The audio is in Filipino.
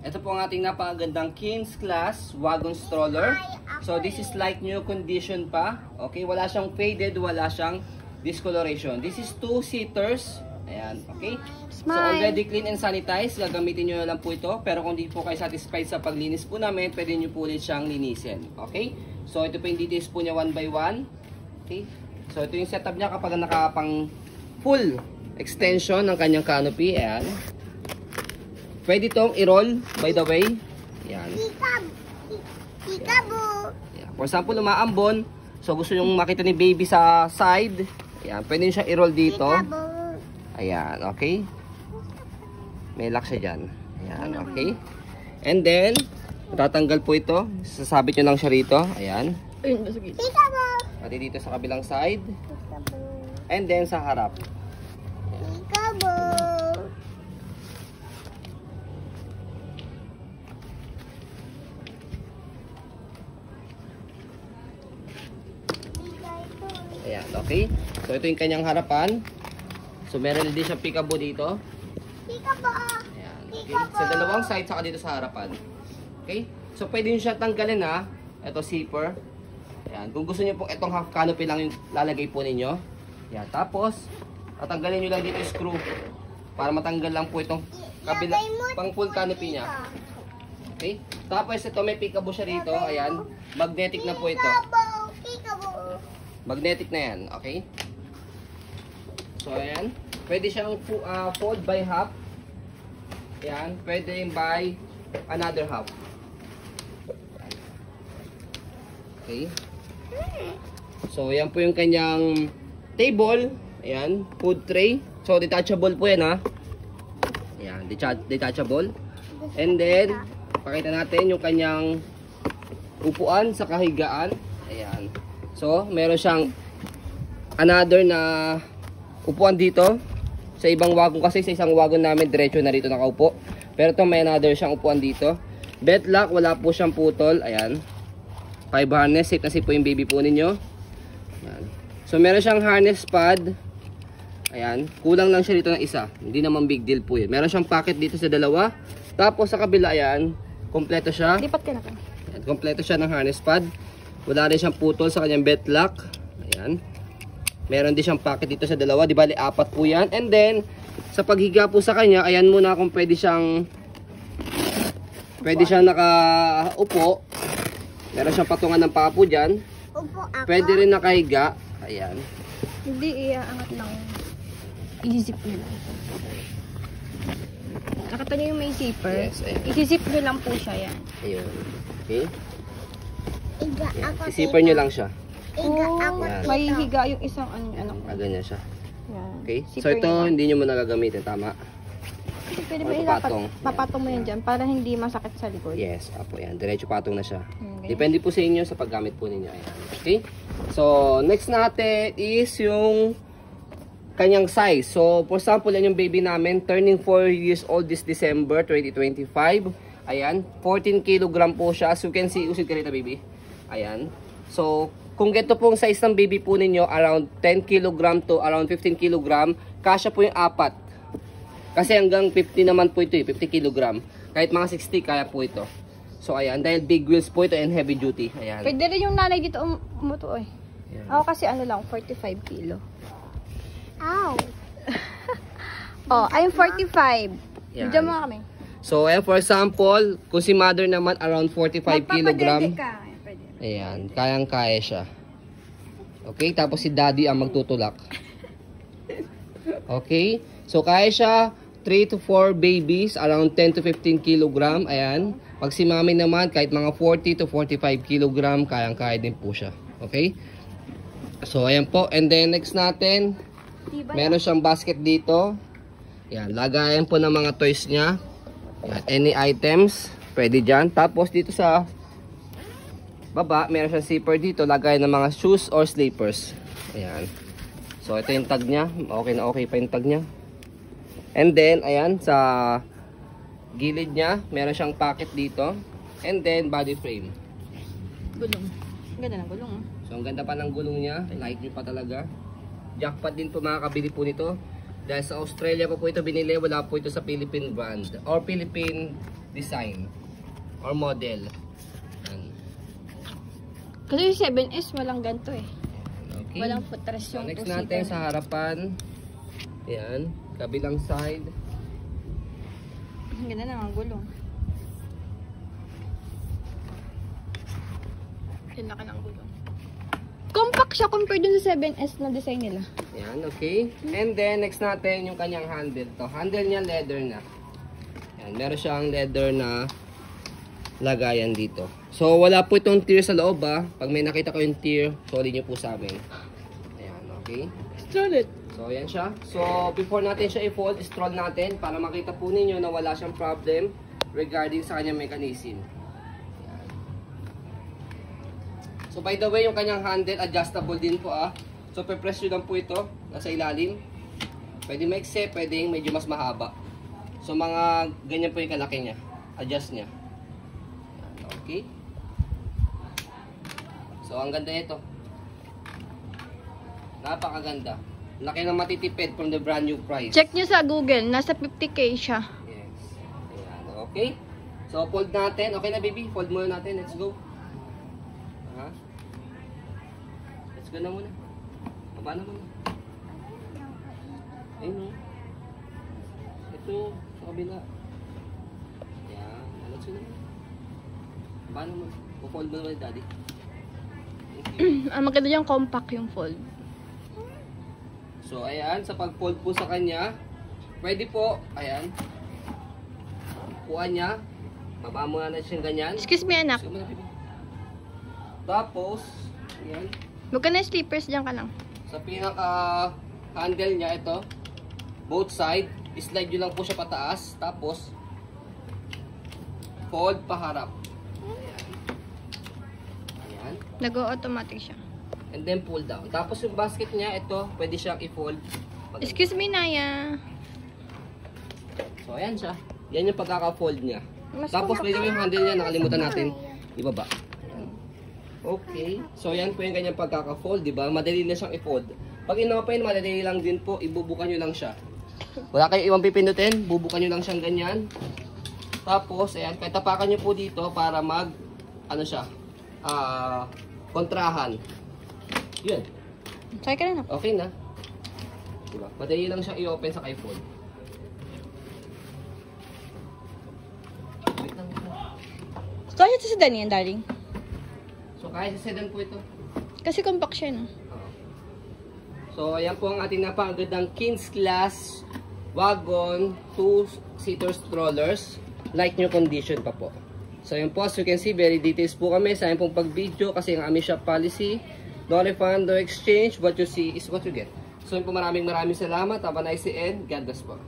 Ito po ang ating napakagandang King's Class wagon stroller. So this is like new condition pa. Okay, wala siyang faded, wala siyang discoloration. This is 2-seaters. Ayan, okay. So already clean and sanitized. Gagamitin nyo na lang po ito. Pero kung di po kayo satisfied sa paglinis po namin, pwede nyo po ulit siyang linisin. Okay. So ito po yung details po niya 1 by 1. Okay. So ito yung setup niya kapag nakapang full extension ng kanyang canopy. Ayan. Pwede itong i-roll, by the way. Ayan. Ayan. For example, umaambon. So, gusto nyong makita ni baby sa side. Ayan. Pwede nyo siya i-roll dito. Ayan. Okay. May lock siya dyan. Ayan. Okay. And then, tatanggal po ito. Sasabit nyo lang siya rito. Ayan. Pati dito sa kabilang side. And then, sa harap. Ayan, okay. So, ito yung kanyang harapan. So, meron din siya peekaboo dito. Ayan, okay. Sa dalawang side, saka dito sa harapan. Okay. So, pwede nyo siya tanggalin ha. Ito, zipper. Ayan. Kung gusto nyo pong itong half canopy lang yung lalagay po ninyo. Ayan. Tapos, tatanggalin nyo lang dito yung screw. Para matanggal lang po itong kabila, pang full canopy niya. Okay. Tapos, ito may peekaboo siya dito. Ayan. Magnetic na po ito. Magnetic na yan, okay? So, ayan. Pwede siyang fold by half. Ayan. Pwede by another half. Okay. So, ayan po yung kanyang table. Ayan. Food tray. So, detachable po yan, ha? Ayan. Detachable. And then, pakita natin yung kanyang upuan sa kahigaan. Ayan. So, meron siyang another na upuan dito. Sa ibang wagon kasi, sa isang wagon namin, diretso na rito nakaupo. Pero ito may another siyang upuan dito. Bed lock, wala po siyang putol. Ayan. 5 harness, safe na safe po yung baby po ninyo. Ayan. So, meron siyang harness pad. Ayan. Kulang lang siya dito ng isa. Hindi naman big deal po yun. Meron siyang pocket dito sa dalawa. Tapos sa kabila, ayan. Kompleto siya. Lipat ka na ka. Ayan. Kompleto siya ng harness pad. Wala rin siyang putol sa kanyang bed lock. Ayan. Meron din siyang pocket dito sa dalawa. Di bali, 4 po yan. And then, sa paghiga po sa kanya, ayan muna kung pwede siyang nakaupo. Meron siyang patungan ng paa po dyan. Pwede rin nakahiga. Ayan. Hindi, iaangat lang. I-zip nyo lang. Nakita nyo yung may zipper? Yes, ayan. I-zip nyo lang po siya yan. Ayun. Okay. I-zipper nyo lang siya. May higa yung isang ano. Ganyan siya. Yan. Okay. So Zipper ito, nyo lang. hindi nyo muna gagamitin. Tama. Pwede ba Papatong. papatong mo yan dyan para hindi masakit sa likod? Yes. Apo yan. Diretso patong na siya. Okay. Depende po sa inyo sa paggamit po ninyo. Ayan. Okay. So, next natin is yung kanyang size. So, for example, yan yung baby namin. Turning 4 years old this December 2025. Ayan. 14 kg po siya. As you can see, usid ka rito, baby. Ayan. So, kung ganito pong size ng baby po ninyo, around 10 kg to around 15 kg, kasya po yung 4. Kasi hanggang 50 naman po ito, 50 kg. Kahit mga 60, kaya po ito. So, ayan. Dahil big wheels po ito and heavy duty. Ayan. Pwede rin yung nanay dito umuto eh. Ayan. Ako kasi ano lang, 45 kilo. Ow! Oh, I'm 45. Ayan. Diyan mo kami. So, ayan, for example, kung si mother naman around 45 kg. Magpapadede ka. Pwede. Ayan, kayang-kaya siya. Okay, tapos si daddy ang magtutulak. Okay, so kaya siya 3 to 4 babies, around 10 to 15 kg. Ayan, pag si mami naman, kahit mga 40 to 45 kg, kayang-kaya din po siya. Okay, so ayan po. And then next natin, meron siyang basket dito. Ayan, lagayan po ng mga toys niya. Ayan, any items, pwede dyan. Tapos dito sa baba, meron siyang zipper dito, lagay ng mga shoes or slippers. Ayan. So, ito yung tag niya. Okay na okay pa yung tag niya. And then, ayan, sa gilid niya, meron siyang pocket dito. And then, body frame. Gulong. Ang ganda ng gulong. So, ang ganda pa ng gulong niya. Like nyo pa talaga. Jackpot din po makakabili po nito. Dahil sa Australia pa po ito binili. Wala po ito sa Philippine brand. Or Philippine design or model. Yan. Kasi yung 7S walang ganito eh. Okay. Walang footrest So, yung next two-seater. natin sa harapan. Yan. Kabilang side. Ang ganda na ang gulong. Ang laki ng gulong. Compact siya compared dun sa 7S na design nila. Yan, okay. And then, next natin yung kanyang handle. To handle niya, leather na. Yan, meron siyang leather na lagayan dito. So, wala po itong tier sa loob, ha. Pag may nakita ko yung tier, sorry nyo po sa amin. Ayan, okay. Solid. So, ayan siya. So, before natin siya i-fold, stroll natin para makita po ninyo na wala siyang problem regarding sa kanyang mechanism. Ayan. So, by the way, yung kanyang handle, adjustable din po, ah. So, pe-press nyo lang po ito, nasa ilalim. Pwede maikse, pwede medyo mas mahaba. So, mga ganyan po yung kalaki niya. Adjust niya. Ayan, okay. So, ang ganda ito. Napakaganda. Laki ng matitipid from the brand new price. Check nyo sa Google. Nasa 50k siya. Yes. Ayan, okay. So, fold natin. Okay na, baby? Fold muna natin. Let's go. Ha? Let's go na muna. Baba na muna. Ayun o. Ito, sa kabila. Ayan. Let's go na muna. Baba na muna. Fold mo naman, daddy. Ang maganda yung compact yung fold. So, ayan, sa pag-fold po sa kanya, pwede po, ayan, kuha niya, baba mo na siyang ganyan. Excuse me, anak. Sige mo na, baby. Tapos, ayan, Huwag ka na slippers, dyan ka lang. sa pinaka-handle niya, ito, both side, slide nyo lang po siya pataas, tapos, fold paharap. Ayan. Nag-automatic siya. And then pull down. Tapos yung basket niya, ito, pwede siyang i-fold. Excuse me, Naya. So, ayan siya. Yan yung pagkaka-fold niya. Mas Tapos, pwede yung handle niya, nakalimutan natin ibaba. Okay. So, yan po yung kanyang pagkaka-fold, di ba? Madali na siyang i-fold. Pag in-open, madali lang din po, ibubukan nyo lang siya. Wala kayong ibang pipindutin, bubukan nyo lang siyang ganyan. Tapos, ayan, kahit tapakan nyo po dito para mag, ano siya, kontrahan. Yun. Try ka na. Okay na. Diba? Madali lang siya i-open sa kay-fold. Wait lang. Kaya ito sa Daniel, darling. So, kaya sa sedan po ito. Kasi compact siya, no? So, ayan po ang ating napakagandang King's Class Wagon 2-seater strollers. Like new condition pa po. So, ayan po, as you can see, very details po kami sa ayan pong pag-video kasi ang aming shop policy, no refund, no exchange, what you see is what you get. So, yun po, maraming salamat. Have a nice day and God bless po.